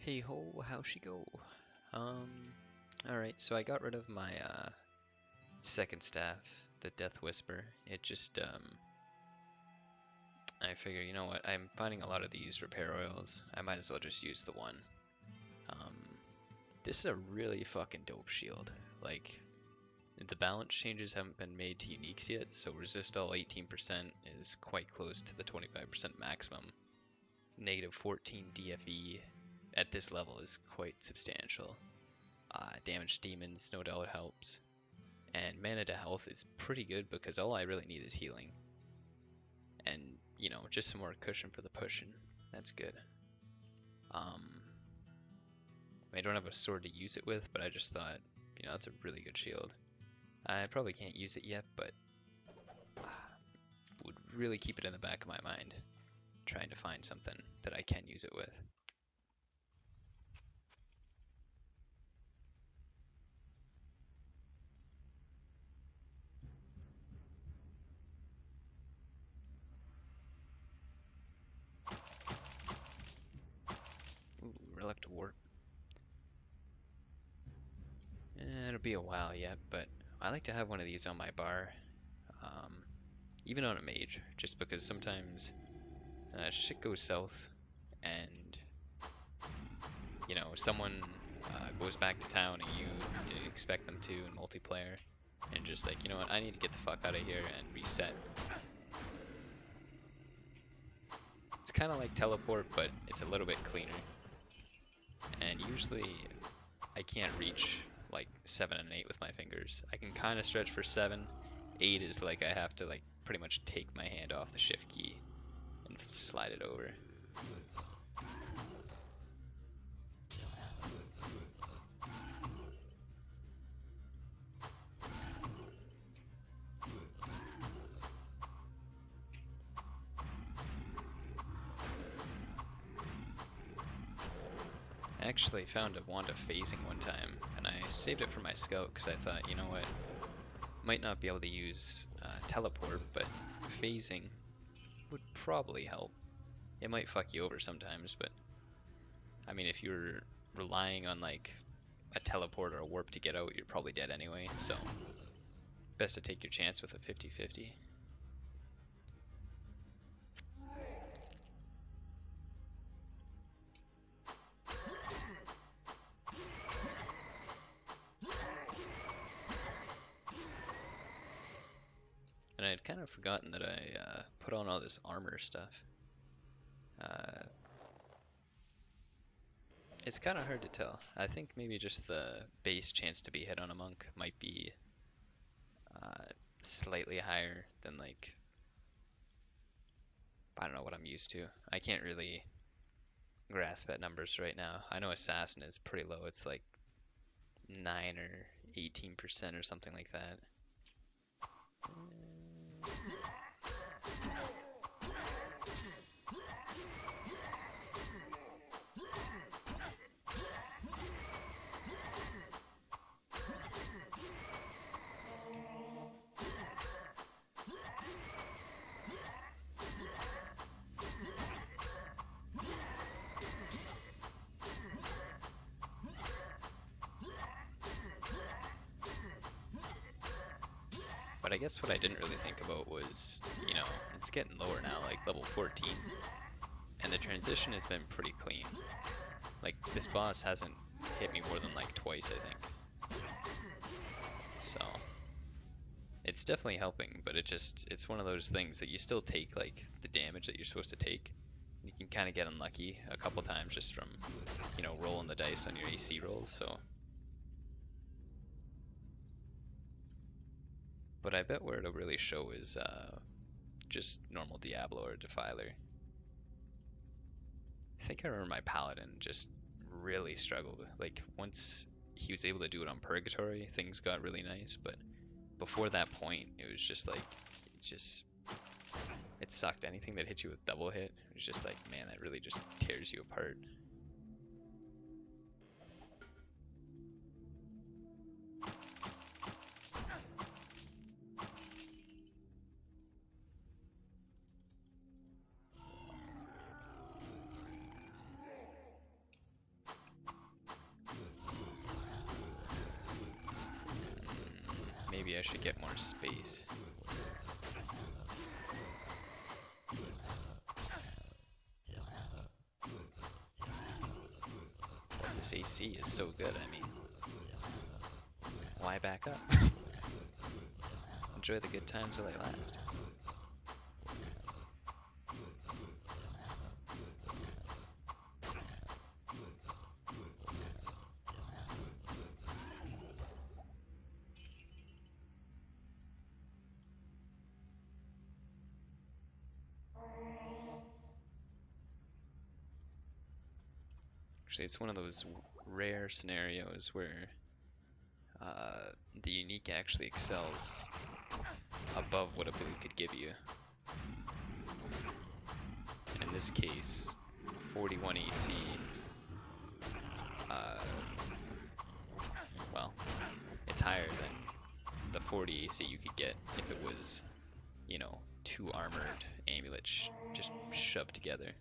Hey ho, how's she go? Alright, so I got rid of my second staff, the Death Whisper. It just I figure, you know what, I'm finding a lot of these repair oils. I might as well just use the one. Um, this is a really fucking dope shield. Like, the balance changes haven't been made to uniques yet, so resist all 18% is quite close to the 25% maximum. Negative 14 DFE at this level is quite substantial. Damage demons no doubt helps. And mana to health is pretty good because all I really need is healing. And, you know, just some more cushion for the pushing. That's good. I don't have a sword to use it with, but I just thought, you know, that's a really good shield. I probably can't use it yet, but would really keep it in the back of my mind, trying to find something that I can use it with. Ooh, Relic to Warp. It'll be a while yet, but I like to have one of these on my bar, even on a mage, just because sometimes shit goes south and, you know, someone goes back to town and you didn't expect them to in multiplayer, and just like, you know what, I need to get the fuck out of here and reset. It's kind of like teleport, but it's a little bit cleaner. And usually I can't reach like 7 and 8 with my fingers. I can kind of stretch for 7. 8 is like I have to like pretty much take my hand off the shift key and slide it over. I actually found a wand of phasing one time, and I saved it for my scout because I thought, you know what, might not be able to use teleport, but phasing would probably help. It might fuck you over sometimes, but I mean, if you're relying on like a teleport or a warp to get out, you're probably dead anyway, so best to take your chance with a 50-50. And I had kind of forgotten that I put on all this armor stuff. It's kind of hard to tell. I think maybe just the base chance to be hit on a monk might be slightly higher than like, I don't know what I'm used to. I can't really grasp at numbers right now. I know assassin is pretty low. It's like 9 or 18% or something like that. But I guess what I didn't really think about was, you know, it's getting lower now, like level 14, and the transition has been pretty clean. Like, this boss hasn't hit me more than like twice, I think. So, it's definitely helping, but it's one of those things that you still take like the damage that you're supposed to take. You can kind of get unlucky a couple times just from, you know, rolling the dice on your AC rolls, so. But I bet where it'll really show is just normal Diablo or Defiler. I think I remember my Paladin just really struggled. Like, once he was able to do it on Purgatory, things got really nice, but before that point, it was just like, it sucked. Anything that hit you with double hit, it was just like, man, that really just tears you apart. maybe I should get more space. This AC is so good, I mean, why back up? Enjoy the good times while they last. Actually, it's one of those rare scenarios where the unique actually excels above what a blue could give you. And in this case, 41 AC, well, it's higher than the 40 AC you could get if it was, you know, 2 armored amulets just shoved together.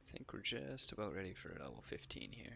I think we're just about ready for level 15 here.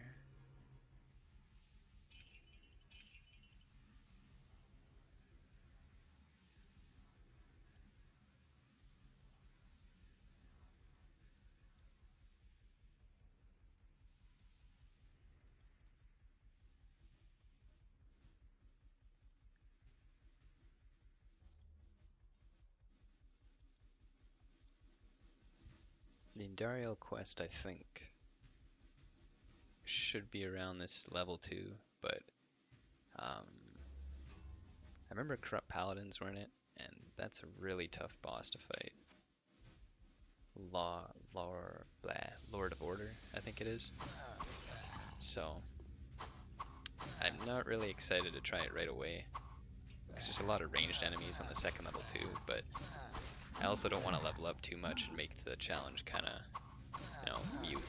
The Indariel quest, I think, should be around this level 2, but I remember Corrupt Paladins were in it, and that's a really tough boss to fight. Lord of Order, I think it is. So, I'm not really excited to try it right away, because there's a lot of ranged enemies on the second level too, but I also don't want to level up too much and make the challenge kind of, you know, mute.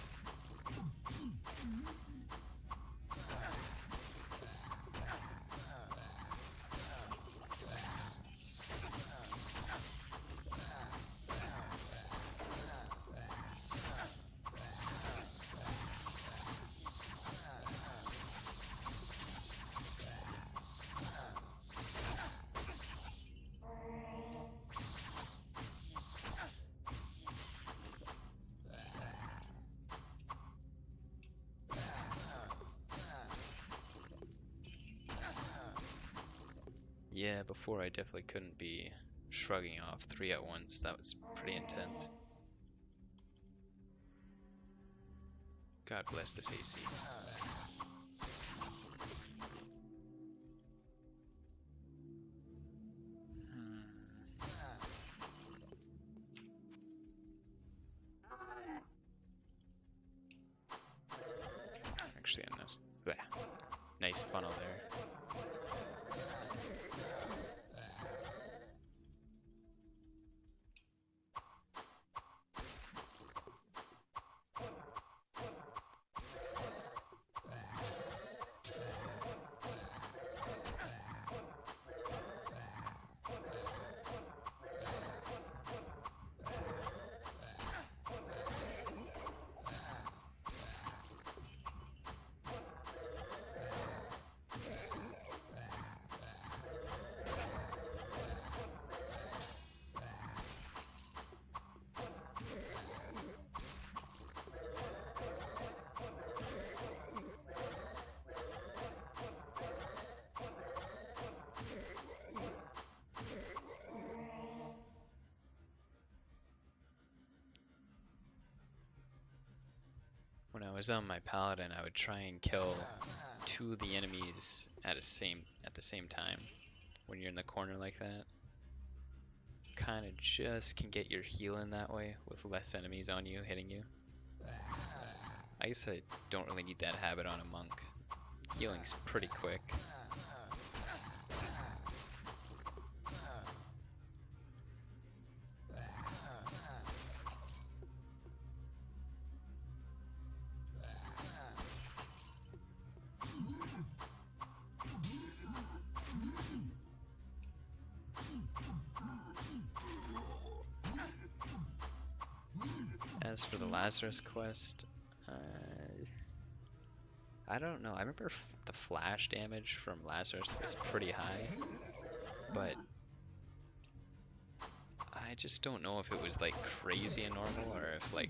Yeah, before I definitely couldn't be shrugging off 3 at once. That was pretty intense. God bless this AC. Actually, I missed. Bleh. Nice funnel there. when I was on my paladin, I would try and kill 2 of the enemies at the same time. When you're in the corner like that, kind of just can get your heal in that way with less enemies on you hitting you. I guess I don't really need that habit on a monk. Healing's pretty quick. As for the Lazarus quest, I don't know. I remember the flash damage from Lazarus was pretty high, but I just don't know if it was like crazy and normal or if like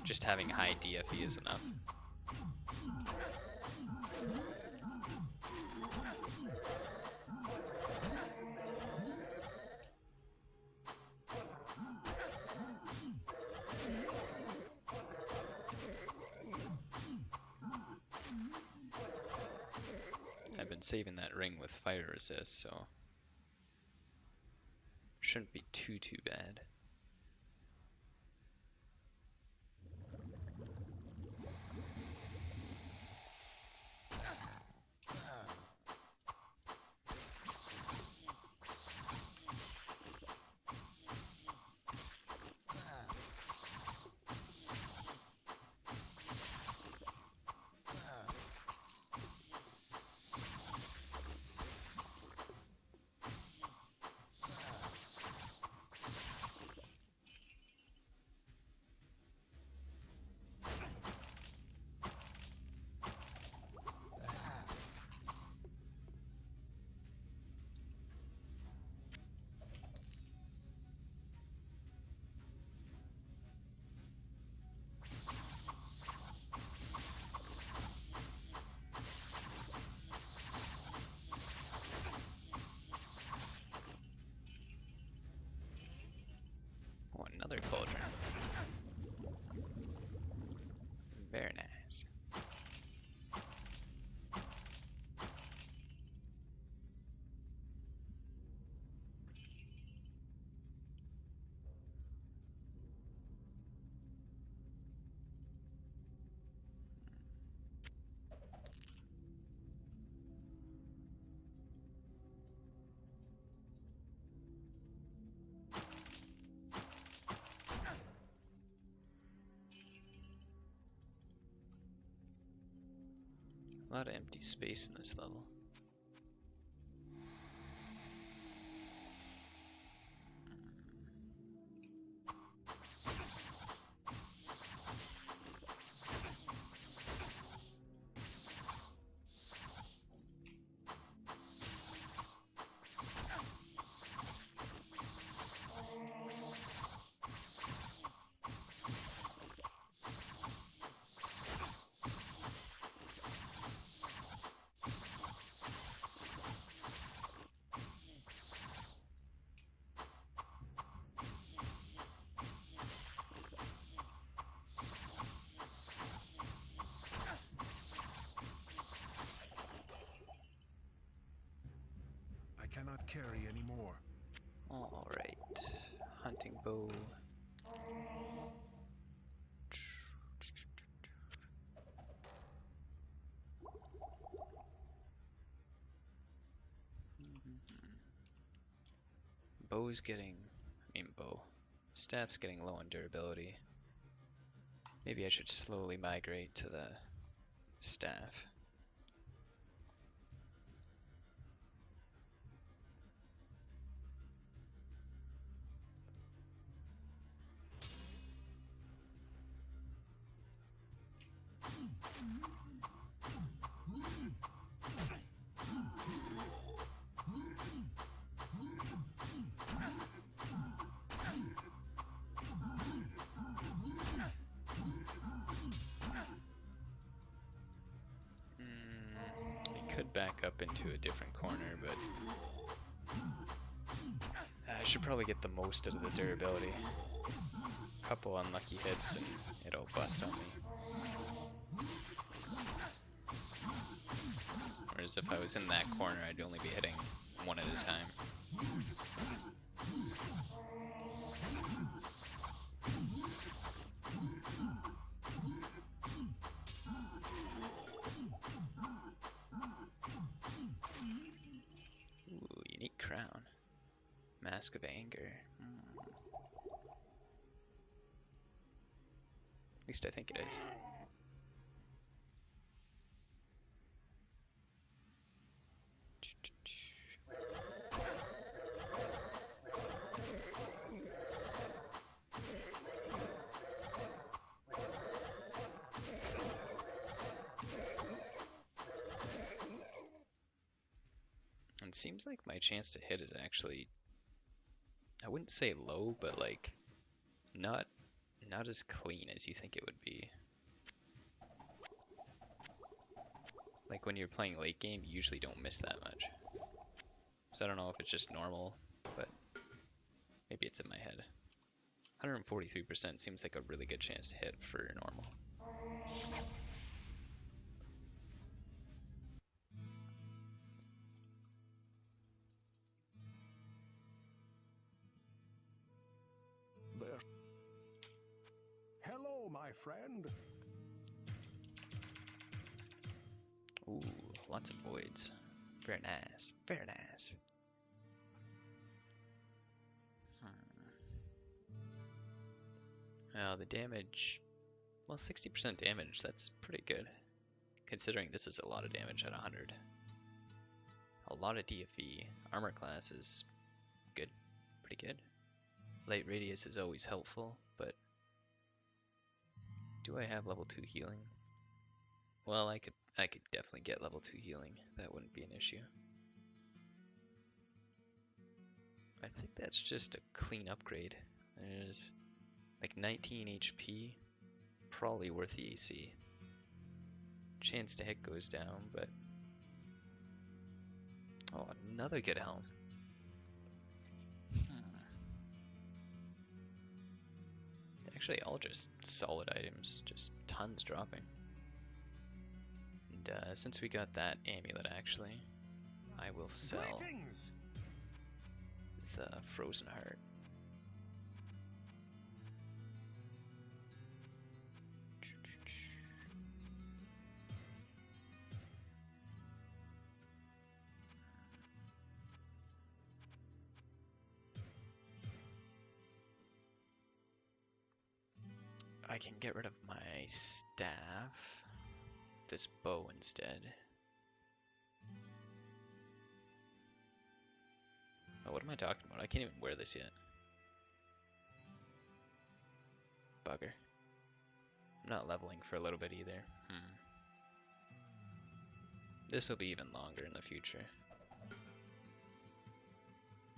just having high DFE is enough. I've been saving that ring with fire resist, so shouldn't be too bad. Oh, another cauldron. Very nice. A lot of empty space in this level. Cannot carry anymore. All right, hunting bow. Bow's getting, bow. Staff's getting low on durability. Maybe I should slowly migrate to the staff. Could back up into a different corner, but I should probably get the most out of the durability. A couple unlucky hits and it'll bust on me. whereas if I was in that corner, I'd only be hitting one at a time. Ooh, unique crown. Mask of Anger. At least I think it is. It seems like my chance to hit is actually, I wouldn't say low, but like not as clean as you think it would be. Like when you're playing late game, you usually don't miss that much. So I don't know if it's just normal, but maybe it's in my head. 143% seems like a really good chance to hit for normal. Hello, my friend. Ooh, lots of voids. Very nice, very nice. Well, the damage, well, 60% damage, that's pretty good. Considering this is a lot of damage at 100. A lot of DFE. Armor class is good, pretty good. Light radius is always helpful, but do I have level 2 healing? Well, I could definitely get level 2 healing. That wouldn't be an issue. I think that's just a clean upgrade. There's like 19 HP, probably worth the AC. Chance to hit goes down, but oh, another good helm. Actually, all just solid items, just tons dropping. And since we got that amulet, actually, I will sell the Frozen Heart. I can get rid of my staff, this bow instead. Oh, what am I talking about? I can't even wear this yet. Bugger. I'm not leveling for a little bit either. This will be even longer in the future.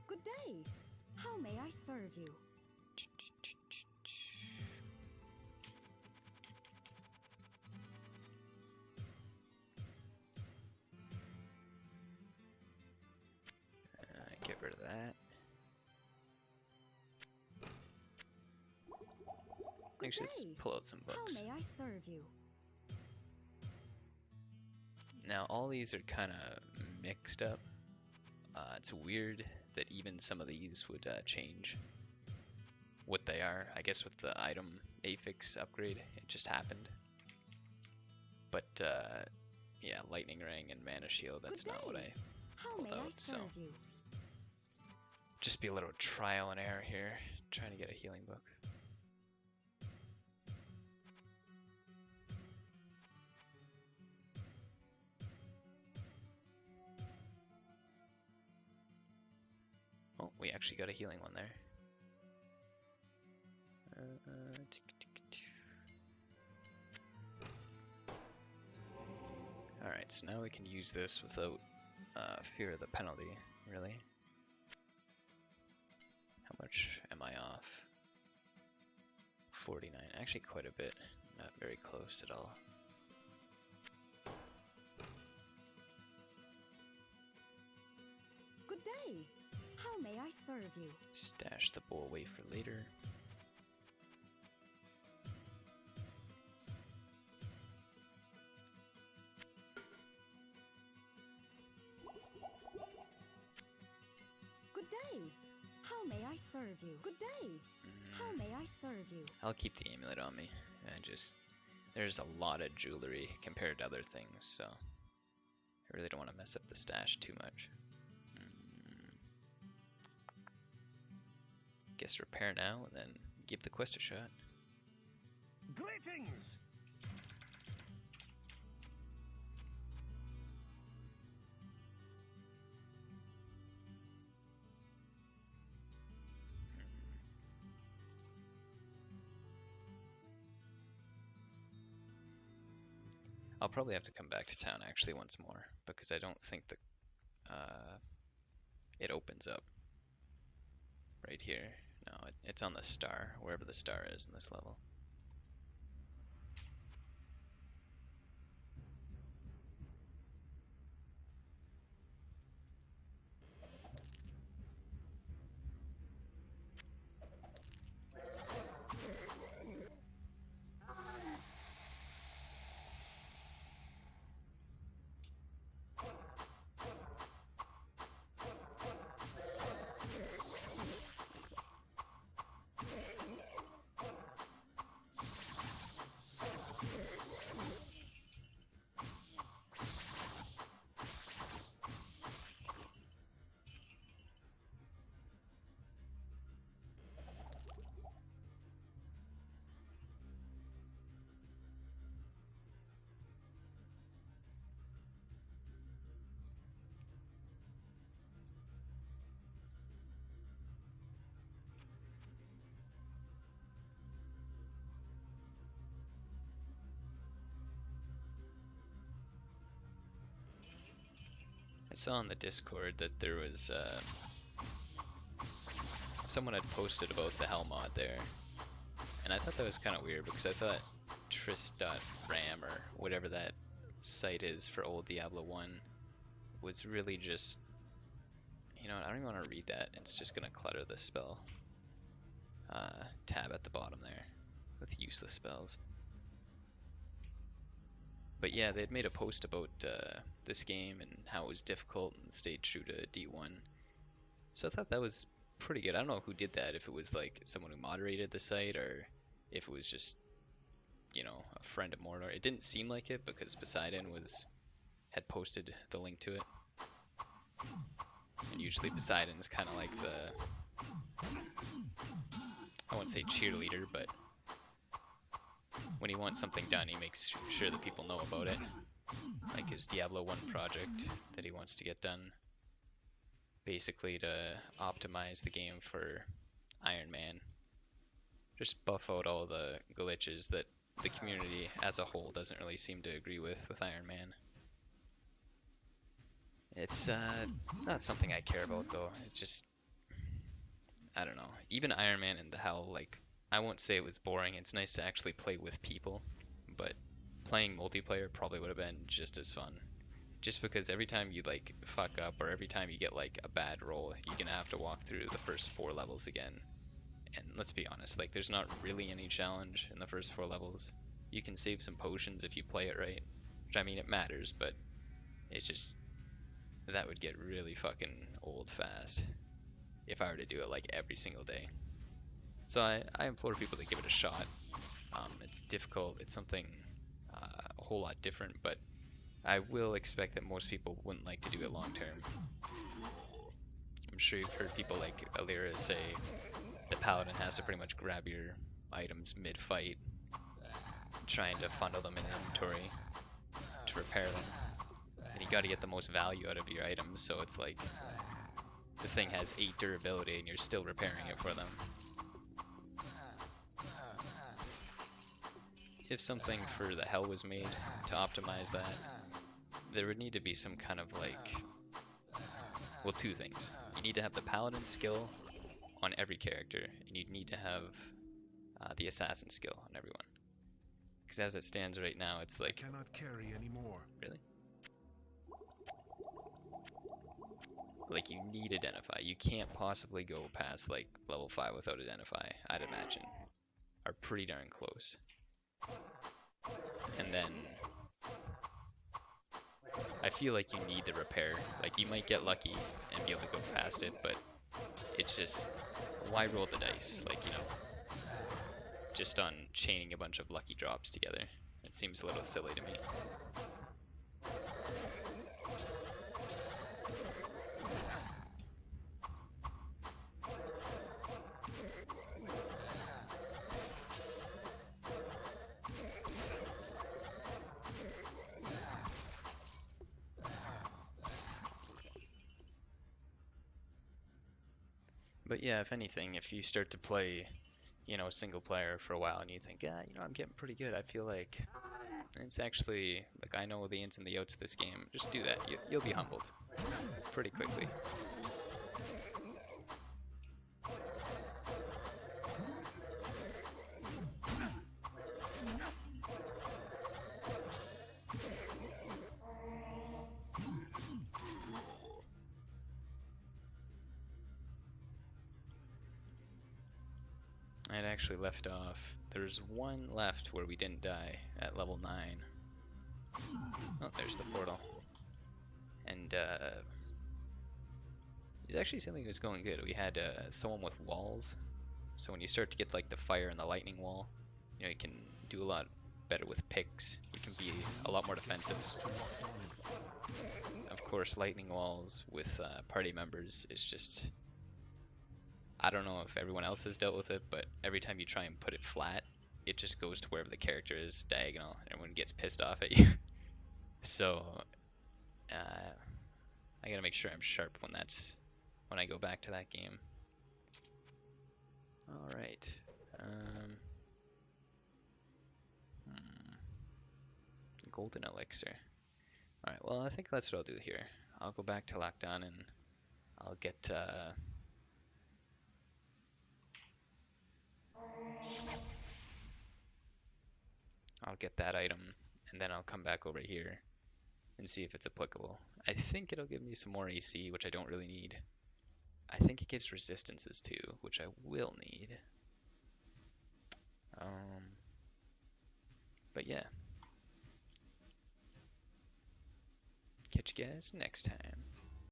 Good day. How may I serve you? Get rid of that. Actually, let's pull out some books. How may I serve you? Now, all these are kind of mixed up. It's weird that even some of these would change what they are. I guess with the item affix upgrade, it just happened. But yeah, Lightning Ring and Mana Shield, that's not what I pulled out. So just be a little trial and error here, trying to get a healing book. Oh, we actually got a healing one there. Alright, so now we can use this without fear of the penalty, really. How much am I off? 49, actually quite a bit, not very close at all. Good day. How may I serve you? Stash the bow away for later. How may I serve you? Good day. How may I serve you? I'll keep the amulet on me. There's a lot of jewelry compared to other things, so I really don't want to mess up the stash too much. Guess repair now and then give the quest a shot. Greetings! I'll probably have to come back to town actually once more because I don't think the it opens up right here. No, it's on the star, wherever the star is in this level. I saw on the Discord that there was someone had posted about the Hell mod there, and I thought that was kind of weird because I thought tris.ram or whatever that site is for old Diablo 1 was really just, you know what, I don't even want to read that. It's just going to clutter the spell tab at the bottom there with useless spells. But yeah, they had made a post about this game and how it was difficult and stayed true to D1. So I thought that was pretty good. I don't know who did that, if it was like someone who moderated the site or if it was just, you know, a friend of Mordor. It didn't seem like it because Poseidon had posted the link to it. And usually Poseidon's kind of like the, I won't say cheerleader, but when he wants something done, he makes sure that people know about it. Like his Diablo 1 project that he wants to get done. Basically to optimize the game for Iron Man. Just buff out all the glitches that the community as a whole doesn't really seem to agree with Iron Man. It's not something I care about though. It just, I don't know. Even Iron Man and the Hell, like, I won't say it was boring. It's nice to actually play with people, but playing multiplayer probably would have been just as fun. Just because every time you like fuck up or every time you get like a bad roll, you're gonna have to walk through the first 4 levels again. And let's be honest, like there's not really any challenge in the first 4 levels. You can save some potions if you play it right, which I mean it matters, but it's just, that would get really fucking old fast if I were to do it like every single day. So I implore people to give it a shot. It's difficult, it's something a whole lot different, but I will expect that most people wouldn't like to do it long term. I'm sure you've heard people like Alira say the paladin has to pretty much grab your items mid-fight, trying to funnel them in inventory to repair them. And you gotta get the most value out of your items, so it's like the thing has 8 durability and you're still repairing it for them. If something for the Hell was made to optimize that, there would need to be some kind of like, well, 2 things. You need to have the paladin skill on every character, and you'd need to have the assassin skill on everyone. Because as it stands right now, it's like, I cannot carry anymore. Really? Like you need Identify. You can't possibly go past like level 5 without Identify, I'd imagine. Are pretty darn close. And then I feel like you need the repair. Like you might get lucky and be able to go past it, but it's just, why roll the dice? Like, you know, just on chaining a bunch of lucky drops together. It seems a little silly to me. But yeah, if anything, if you start to play, you know, single player for a while and you think, you know, I'm getting pretty good, I feel like it's actually, like, I know the ins and the outs of this game, just do that. You'll be humbled pretty quickly. I had actually left off. There's one left where we didn't die at level 9. Oh, there's the portal. And it actually something was going good. We had someone with walls. So when you start to get like the fire and the lightning wall, you know, you can do a lot better with picks. You can be a lot more defensive. Of course, lightning walls with party members is just, I don't know if everyone else has dealt with it, but every time you try and put it flat, it just goes to wherever the character is diagonal, and everyone gets pissed off at you. So I gotta make sure I'm sharp when I go back to that game. All right. Golden elixir. All right. Well, I think that's what I'll do here. I'll go back to lockdown and I'll get that item, and then I'll come back over here and see if it's applicable. I think it'll give me some more AC, which I don't really need. I think it gives resistances too, which I will need. But yeah. Catch you guys next time.